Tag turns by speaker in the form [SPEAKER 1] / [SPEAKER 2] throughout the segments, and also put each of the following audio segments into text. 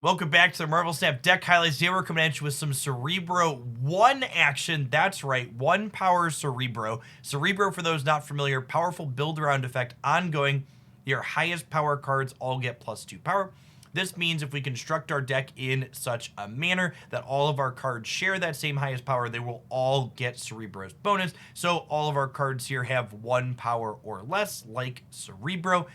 [SPEAKER 1] Welcome back to the Marvel Snap deck highlights. Today we're coming at you with some Cerebro 1 action. That's right, 1 power Cerebro. Cerebro, for those not familiar, powerful build around effect ongoing. Your highest power cards all get +2 power. This means if we construct our deck in such a manner that all of our cards share that same highest power, they will all get Cerebro's bonus. So all of our cards here have 1 power or less, like Cerebro.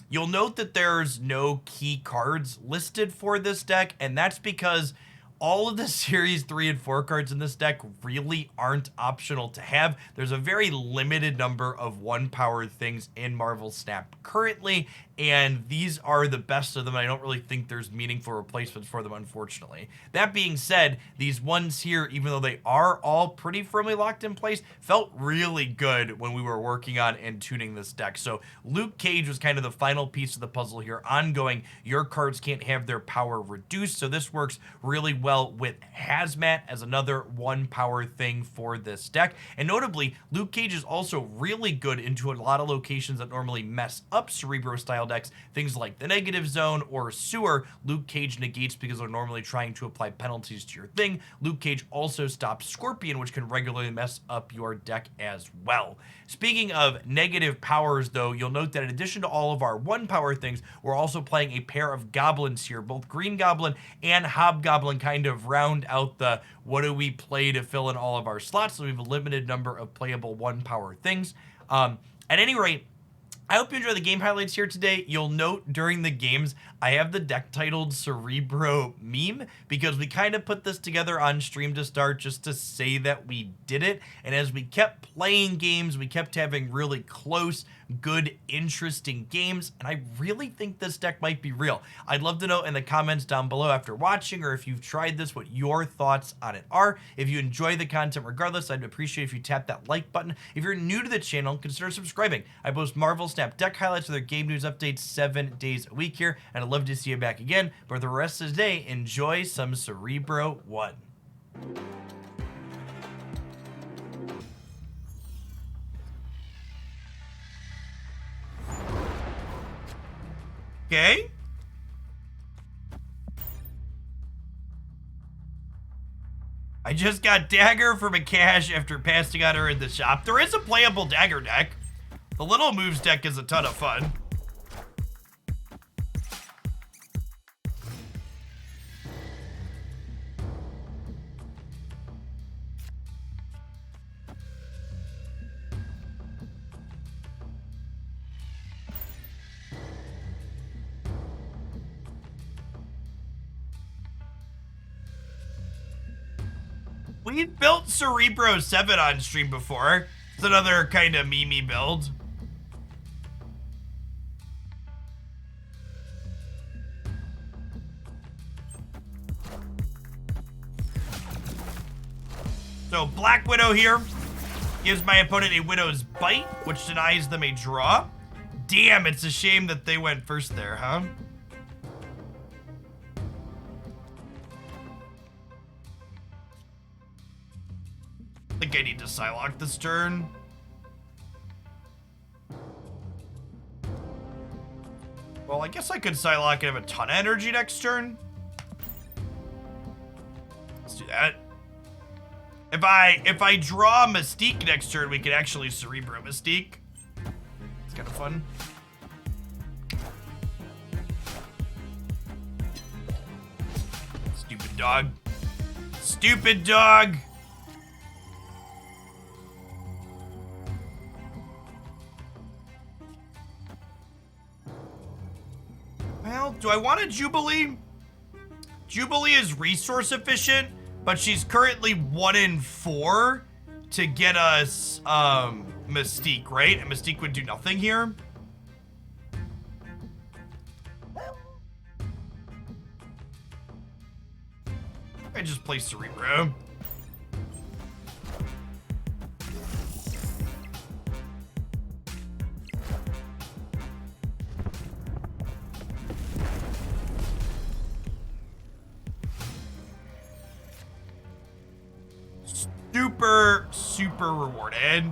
[SPEAKER 1] You'll note that there's no key cards listed for this deck, and that's because all of the Series 3 and 4 cards in this deck really aren't optional to have. There's a very limited number of 1 power things in Marvel Snap currently, and these are the best of them. I don't really think there's meaningful replacements for them, unfortunately. That being said, these ones here, even though they are all pretty firmly locked in place, felt really good when we were working on and tuning this deck. So Luke Cage was kind of the final piece of the puzzle here. Ongoing, your cards can't have their power reduced, so this works really well with Hazmat as another 1 power thing for this deck. And notably, Luke Cage is also really good into a lot of locations that normally mess up Cerebro style decks, things like the negative zone or sewer. Luke Cage negates because they're normally trying to apply penalties to your thing. Luke Cage also stops Scorpion, which can regularly mess up your deck as well. Speaking of negative powers, though, you'll note that in addition to all of our 1 power things, we're also playing a pair of goblins here. Both Green Goblin and Hobgoblin kind of round out the what do we play to fill in all of our slots, so we have a limited number of playable 1 power things. At any rate, I hope you enjoy the game highlights here today. You'll note during the games, I have the deck titled Cerebro Meme because we kind of put this together on stream to start just to say that we did it. And as we kept playing games, we kept having really close, good, interesting games. And I really think this deck might be real. I'd love to know in the comments down below after watching, or if you've tried this, what your thoughts on it are. If you enjoy the content regardless, I'd appreciate if you tap that like button. If you're new to the channel, consider subscribing. I post Marvel Snap deck highlights with their game news updates 7 days a week here, and I'd love to see you back again. But for the rest of the day, enjoy some Cerebro 1. Okay. I just got Dagger from a cache after passing on her in the shop. There is a playable Dagger deck. The Little Moves deck is a ton of fun. We've built Cerebro 7 on stream before. It's another kind of meme build. So Black Widow here gives my opponent a Widow's Bite, which denies them a draw. Damn, it's a shame that they went first there, huh? I think I need to Psylocke this turn. Well, I guess I could Psylocke and have a ton of energy next turn. Let's do that. If I draw Mystique next turn, we can actually Cerebro Mystique. It's kind of fun. Stupid dog. Stupid dog. Well, do I want a Jubilee? Jubilee is resource efficient, but she's currently 1 in 4 to get us Mystique, right? And Mystique would do nothing here. I just play Cerebro. Super rewarded.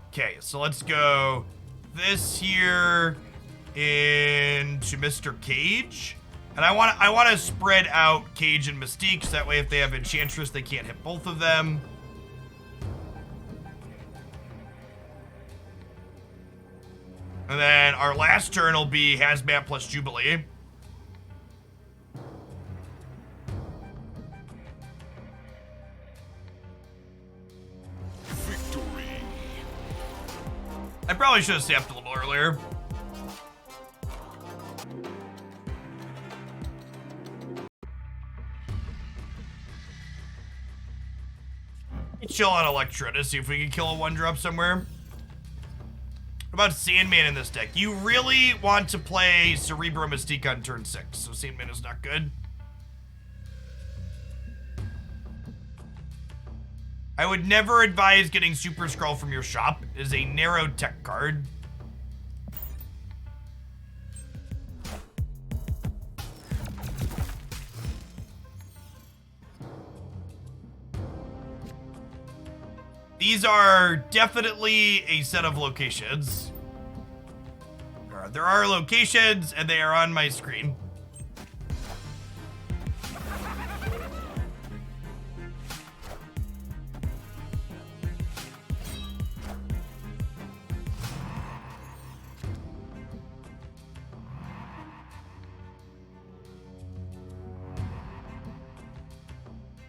[SPEAKER 1] Okay, so let's go this here into Mr. Cage. And I want to spread out Cage and Mystique, so that way if they have Enchantress, they can't hit both of them. And then our last turn will be Hazmat plus Jubilee.
[SPEAKER 2] Victory.
[SPEAKER 1] I probably should have snapped a little earlier. Chill on Electra to see if we can kill a 1-drop somewhere. What about Sandman in this deck? You really want to play Cerebro Mystique on turn 6, so Sandman is not good. I would never advise getting Super Skrull from your shop. It is a narrow tech card. These are definitely a set of locations. There are locations, and they are on my screen.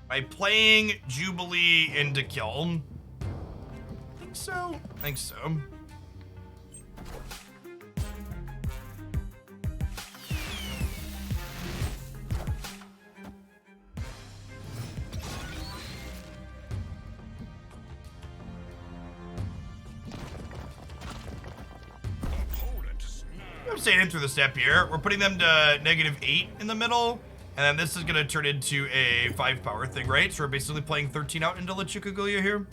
[SPEAKER 1] By playing Jubilee into Kiln. I think so. I'm staying in through the step here. We're putting them to -8 in the middle, and then this is gonna turn into a 5-power thing, right? So we're basically playing 13 out into La Chicaglia here.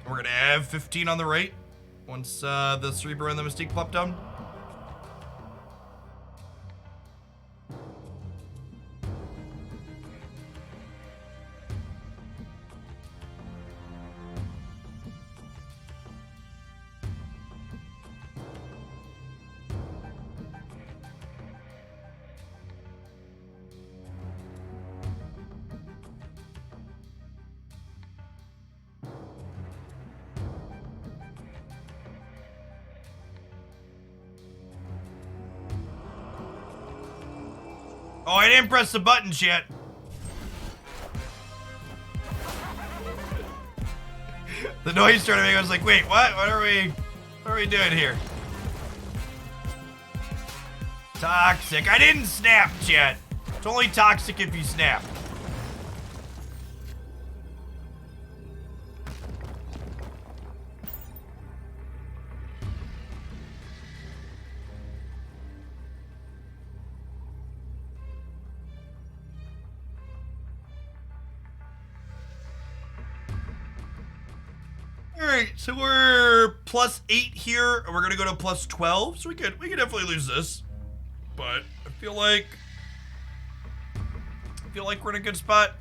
[SPEAKER 1] We're gonna have 15 on the right once the Cerebro and the Mystique plop down. Oh, I didn't press the buttons yet. The noise started making. I was like, wait, what? What are we doing here? Toxic. I didn't snap yet. It's only toxic if you snap. Alright, so we're +8 here, and we're gonna go to +12, so we could definitely lose this. But I feel like we're in a good spot.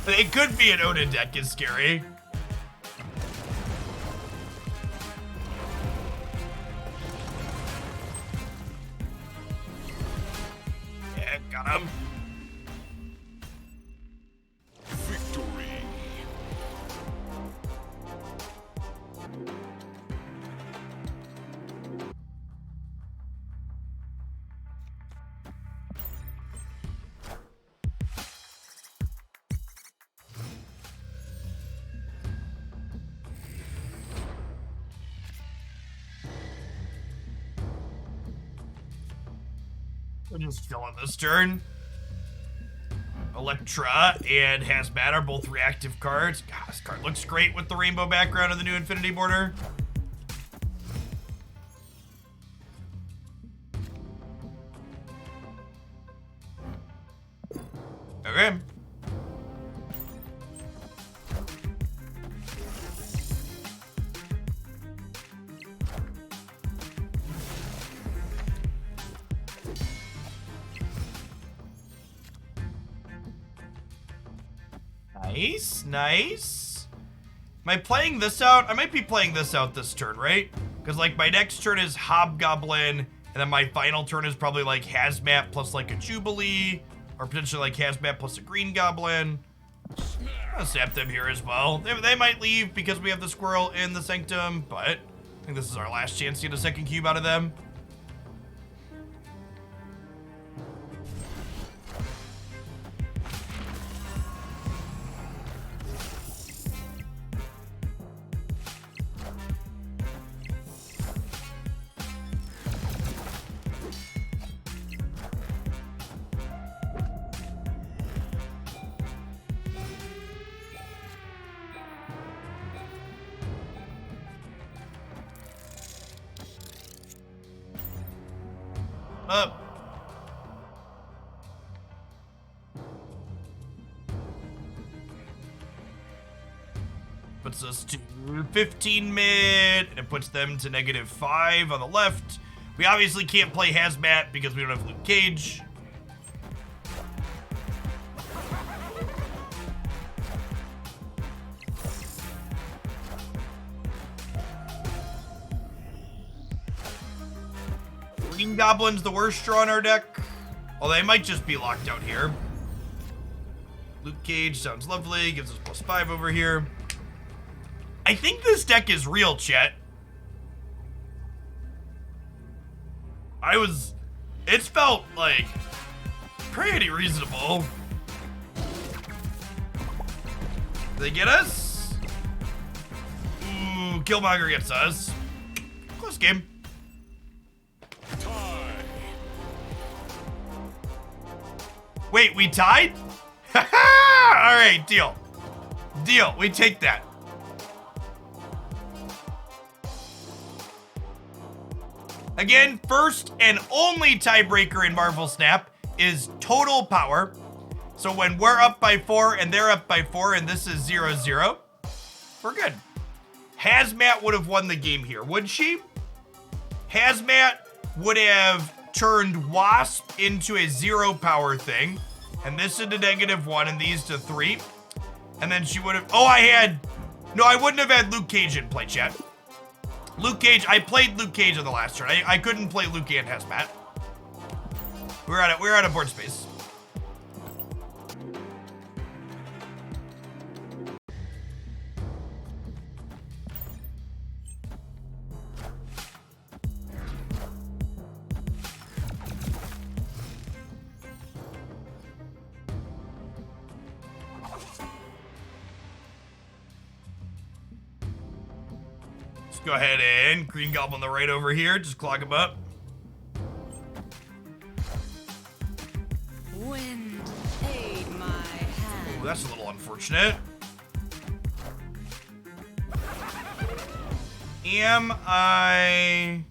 [SPEAKER 1] It could be an Odin deck is scary. Yeah, got him.
[SPEAKER 2] Victory.
[SPEAKER 1] We're just filling this turn. Electra and Hazmat are both reactive cards. God, this card looks great with the rainbow background of the new Infinity border. Okay. Nice, nice. Am I playing this out? I might be playing this out this turn, right? Because, like, my next turn is Hobgoblin, and then my final turn is probably, like, Hazmat plus, like, a Jubilee, or potentially, like, Hazmat plus a Green Goblin. I'll snap them here as well. They might leave because we have the Squirrel in the Sanctum, but I think this is our last chance to get a second cube out of them. Up. Puts us to 15 mid, and it puts them to -5 on the left. We obviously can't play Hazmat because we don't have Luke Cage. Green Goblin's the worst draw in our deck. Although they might just be locked out here. Luke Cage sounds lovely. Gives us +5 over here. I think this deck is real, chat. It's felt, like, pretty reasonable. Do they get us? Ooh, Killmonger gets us. Close game. Wait, we tied? All right, deal. Deal, we take that. Again, first and only tiebreaker in Marvel Snap is total power. So when we're up by 4 and they're up by 4 and this is 0-0, we're good. Hazmat would have won the game here, would she? Hazmat would have turned Wasp into a 0 power thing, and this into -1 and these to 3. And then she would have, no, I wouldn't have had Luke Cage in play, chat. Luke Cage, I played Luke Cage on the last turn. I couldn't play Luke and Hazmat. We're out of board space. Go ahead and Green Goblin the right over here. Just clog him up.
[SPEAKER 3] Wind aid my hand.
[SPEAKER 1] Ooh, that's a little unfortunate. Am I...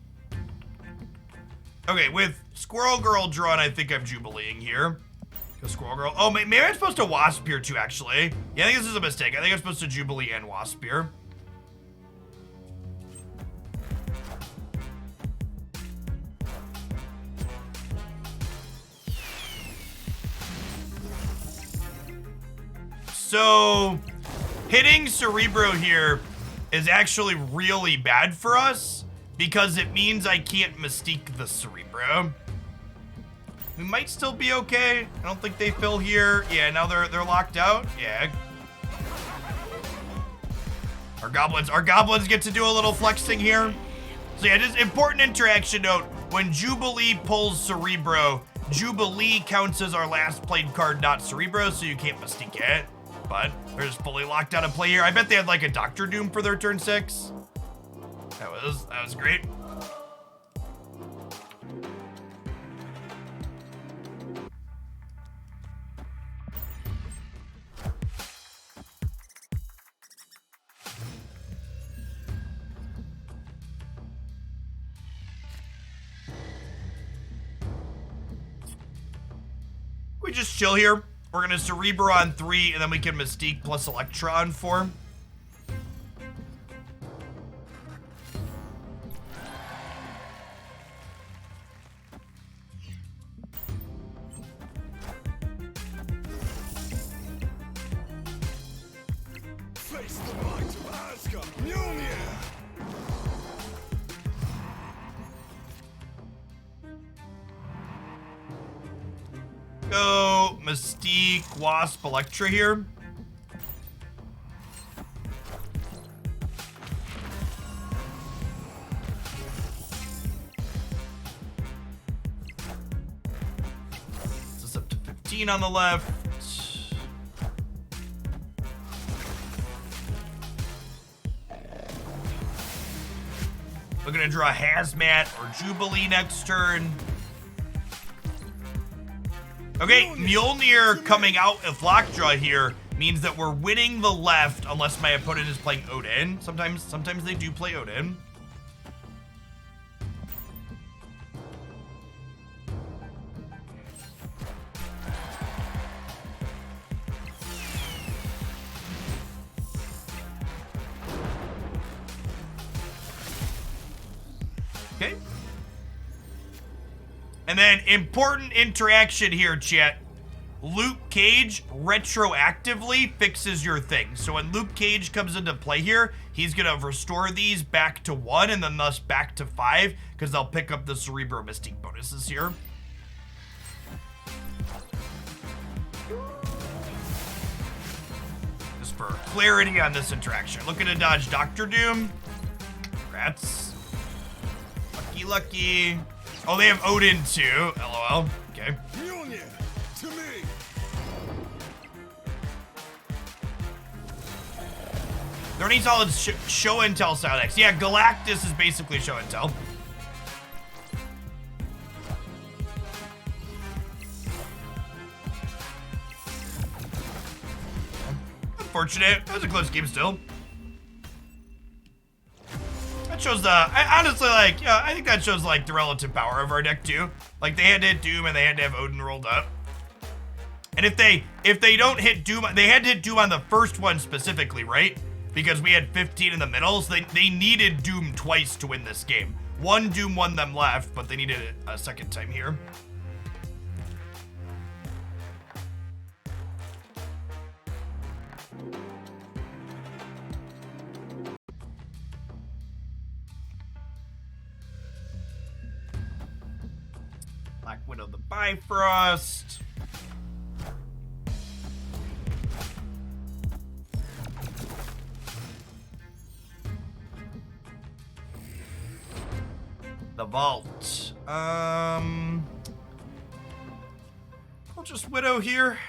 [SPEAKER 1] Okay, with Squirrel Girl drawn, I think I'm Jubileeing here. The Squirrel Girl... Oh, maybe I'm supposed to Wasp here too, actually. Yeah, I think this is a mistake. I think I'm supposed to Jubilee and Wasp here. So, hitting Cerebro here is actually really bad for us because it means I can't Mystique the Cerebro. We might still be okay. I don't think they fill here. Yeah, now they're locked out. Yeah. Our goblins get to do a little flexing here. So yeah, just important interaction note. When Jubilee pulls Cerebro, Jubilee counts as our last played card, not Cerebro, so you can't Mystique it. But they're just fully locked out of play here. I bet they had like a Doctor Doom for their turn 6. That was great. We just chill here. We're gonna Cerebro on 3, and then we can Mystique plus Electra on 4.
[SPEAKER 2] Face the might of Asgard. Mjolnir.
[SPEAKER 1] Go Mystique, Wasp, Electra here. This is up to 15 on the left. We're gonna draw Hazmat or Jubilee next turn. Okay, Mjolnir coming out of Lockjaw here means that we're winning the left unless my opponent is playing Odin. Sometimes they do play Odin. Okay. And then important interaction here, chat. Luke Cage retroactively fixes your thing. So when Luke Cage comes into play here, he's gonna restore these back to 1 and then thus back to 5 because they'll pick up the Cerebro Mystique bonuses here. Just for clarity on this interaction. Looking to dodge Dr. Doom. Congrats. Lucky. Oh, they have Odin too. LOL. Okay.
[SPEAKER 2] Mjolnir. To me.
[SPEAKER 1] There are any solid show and tell style decks. Yeah, Galactus is basically show and tell. Unfortunate. That was a close game still. That shows I honestly like, yeah, I think that shows like the relative power of our deck too. Like they had to hit Doom and they had to have Odin rolled up. And if they don't hit Doom, they had to hit Doom on the first one specifically, right? Because we had 15 in the middle, so they needed Doom twice to win this game. One Doom won them left, but they needed it a second time here. Black Widow the Bifrost. The Vault. I'll just Widow here.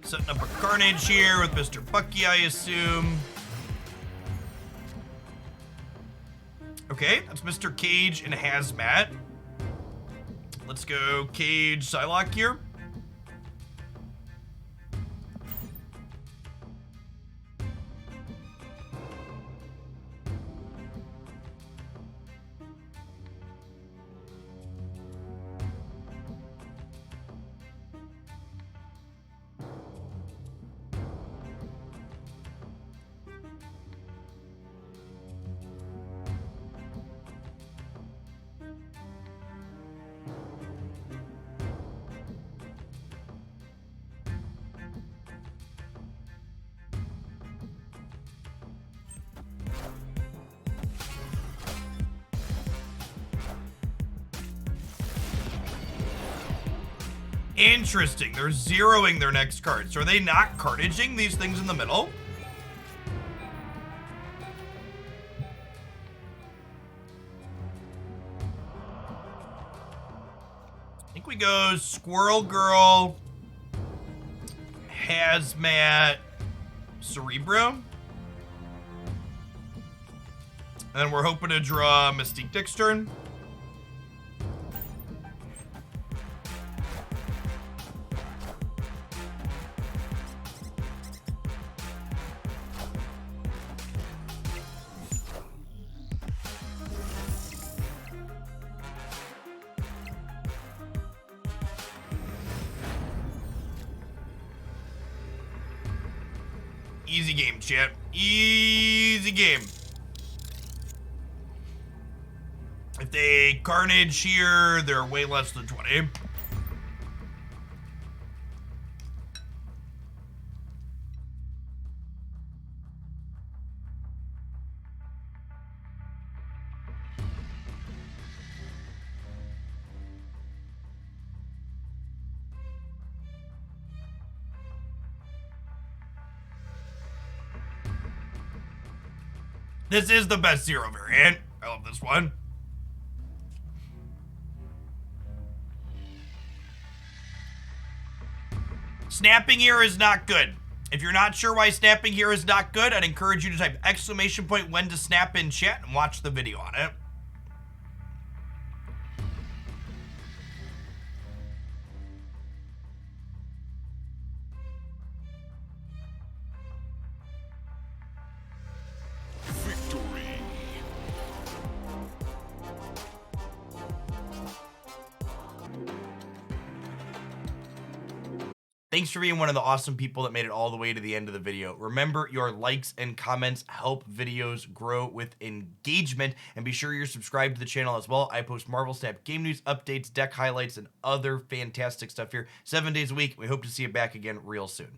[SPEAKER 1] Setting up a Carnage here with Mr. Bucky, I assume. Okay, that's Mr. Cage and Hazmat. Let's go Cage Psylocke here. Interesting. They're zeroing their next card. So are they not carnaging these things in the middle? I think we go Squirrel Girl, Hazmat, Cerebro. And then we're hoping to draw Mystique next turn. Easy game, chat. Easy game. If they Carnage here, they're way less than 20. This is the best Zero variant. I love this one. Snapping here is not good. If you're not sure why snapping here is not good, I'd encourage you to type exclamation point when to snap in chat and watch the video on it.
[SPEAKER 2] Victory.
[SPEAKER 1] Thanks for being one of the awesome people that made it all the way to the end of the video. Remember, your likes and comments help videos grow with engagement, and be sure you're subscribed to the channel as well. I post Marvel Snap game news, updates, deck highlights, and other fantastic stuff here 7 days a week. We hope to see you back again real soon.